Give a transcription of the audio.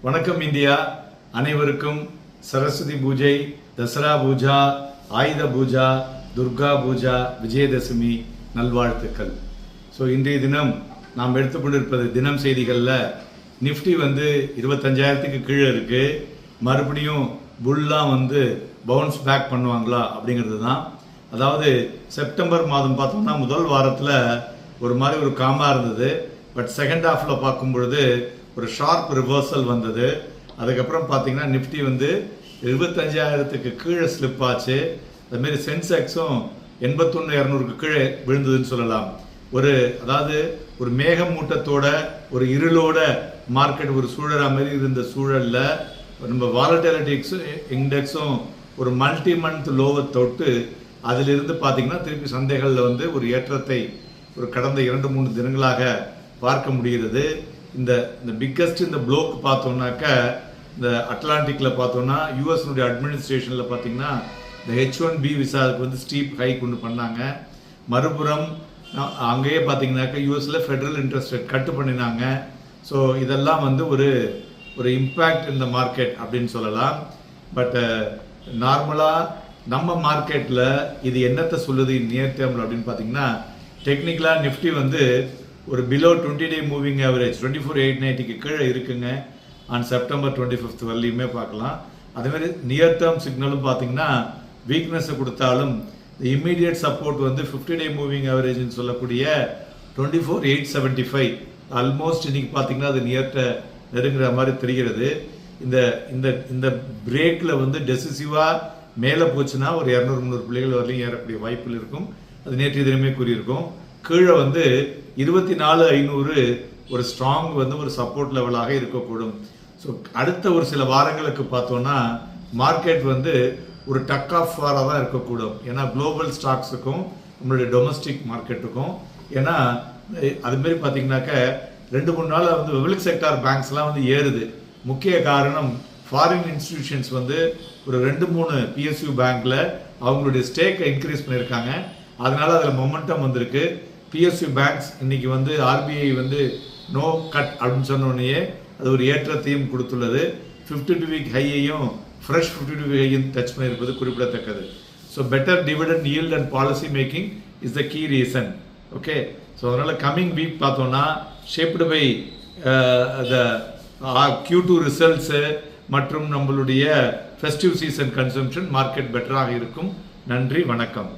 வணக்கம் இந்தியா. அனைவருக்கும் சரஸ்வதி பூஜை, தசரா பூஜா, ஆயுத பூஜா, துர்கா பூஜா, விஜயதசமி நல்வாழ்த்துக்கள். ஸோ இன்றைய தினம் நாம் எடுத்துக்கொண்டிருப்பது தினம் செய்திகளில் நிஃப்டி 25,000க்கு கீழே இருக்குது. மறுபடியும் புல்லாம் பவுன்ஸ் பேக் பண்ணுவாங்களா அப்படிங்கிறது தான். அதாவது செப்டம்பர் மாதம் பார்த்தோம்னா முதல் வாரத்தில் ஒரு மாதிரி ஒரு காமாக இருந்தது. பட் செகண்ட் ஹாஃபில் பார்க்கும் பொழுது ஒரு ஷார்ப் ரிவர்சல் வந்தது. அதுக்கப்புறம் பார்த்தீங்கன்னா நிஃப்டி 25,000க்கு கீழே ஸ்லிப் ஆச்சு. அதுமாரி சென்செக்ஸும் 81,200க்கு கீழே விழுந்ததுன்னு சொல்லலாம். அதாவது ஒரு மேகமூட்டத்தோட ஒரு இருளோட மார்க்கெட் ஒரு சூழற மாதிரி இருந்த சூழலில் நம்ம வாலட்டிலிட்டி இண்டெக்ஸும் ஒரு மல்டி மந்த் லோவை தொட்டு அதிலிருந்து பார்த்தீங்கன்னா திருப்பி சந்தைகளில் ஒரு ஏற்றத்தை ஒரு கடந்த 2-3 தினங்களாக பார்க்க முடிகிறது. இந்த பிக்கஸ்ட் இந்த ப்ளோக் பார்த்தோம்னாக்க இந்த அட்லாண்டிக்கில் பார்த்தோம்னா யூஎஸ்னுடைய அட்மினிஸ்ட்ரேஷனில் பார்த்தீங்கன்னா இந்த H1B விசாவுக்கு ஸ்டீப் ஹை கொண்டு பண்ணாங்க. மறுபுறம் அங்கேயே பார்த்தீங்கன்னாக்கா யூஎஸில் ஃபெடரல் இன்ட்ரெஸ்ட் ரேட் கட்டு பண்ணினாங்க. ஸோ இதெல்லாம் ஒரு இம்பேக்ட் இந்த மார்க்கெட் அப்படின்னு சொல்லலாம். பட் நார்மலாக நம்ம மார்க்கெட்டில் இது என்னத்தை சொல்லுது நியர் டேர்மில் அப்படின்னு பார்த்தீங்கன்னா டெக்னிக்கலாக நிஃப்டி ஒரு பிலோ 20-day மூவிங் ஆவரேஜ் 24,890க்கு கீழே இருக்குங்க. ஆன் செப்டம்பர் 25 வரலையுமே பார்க்கலாம். அதேமாதிரி நியர் டேர்ம் சிக்னலும் பார்த்தீங்கன்னா வீக்னஸை கொடுத்தாலும் இம்மீடியட் சப்போர்ட் 50-day மூவிங் ஆவரேஜ்னு சொல்லக்கூடிய 24,875 ஆல்மோஸ்ட் இன்னைக்கு பார்த்தீங்கன்னா அது நெருங்குற மாதிரி தெரிகிறது. இந்த பிரேக்கில் டெசிசிவாக மேலே போச்சுன்னா ஒரு 200-300 புள்ளிகள் வரலையும் ஏறக்கூடிய வாய்ப்புகள் இருக்கும். அது நேற்றைய தினமே கூறியிருக்கோம். கீழே 24,500 ஒரு ஸ்ட்ராங் ஒரு சப்போர்ட் லெவலாக இருக்கக்கூடும். ஸோ அடுத்த ஒரு சில வாரங்களுக்கு பார்த்தோன்னா மார்க்கெட் ஒரு டக் ஆஃப் வாராக தான் இருக்கக்கூடும். ஏன்னா குளோபல் ஸ்டாக்ஸுக்கும் நம்மளுடைய டொமஸ்டிக் மார்க்கெட்டுக்கும். ஏன்னா அதுமாரி பார்த்தீங்கன்னாக்க 2-3 நாள் பப்ளிக் செக்டார் பேங்க்ஸ்லாம் ஏறுது. முக்கிய காரணம் ஃபாரின் இன்ஸ்டிடியூஷன்ஸ் ஒரு 2-3 PSU பேங்க்ல அவங்களுடைய ஸ்டேக்கை இன்க்ரீஸ் பண்ணியிருக்காங்க. அதனால அதில் மொமெண்டம் வந்திருக்கு. PSU பேங்க்ஸ் இன்னைக்கு RBI நோ கட் அப்படின்னு சொன்னோடனே அது ஒரு ஏற்றத்தையும் கொடுத்துள்ளது. 52 வீக் ஹையையும் ஃப்ரெஷ் 52 வீக் ஹையும் டச் பண்ணியிருப்பது குறிப்பிடத்தக்கது. So better dividend yield and policy making is the key reason. Okay, so அதனால் கம்மிங் வீக் பார்த்தோன்னா ஷேப்டு பை Q2 ரிசல்ட்ஸு மற்றும் நம்மளுடைய ஃபெஸ்டிவ் சீசன் கன்சம்ஷன் மார்க்கெட் பெட்டராக இருக்கும். நன்றி, வணக்கம்.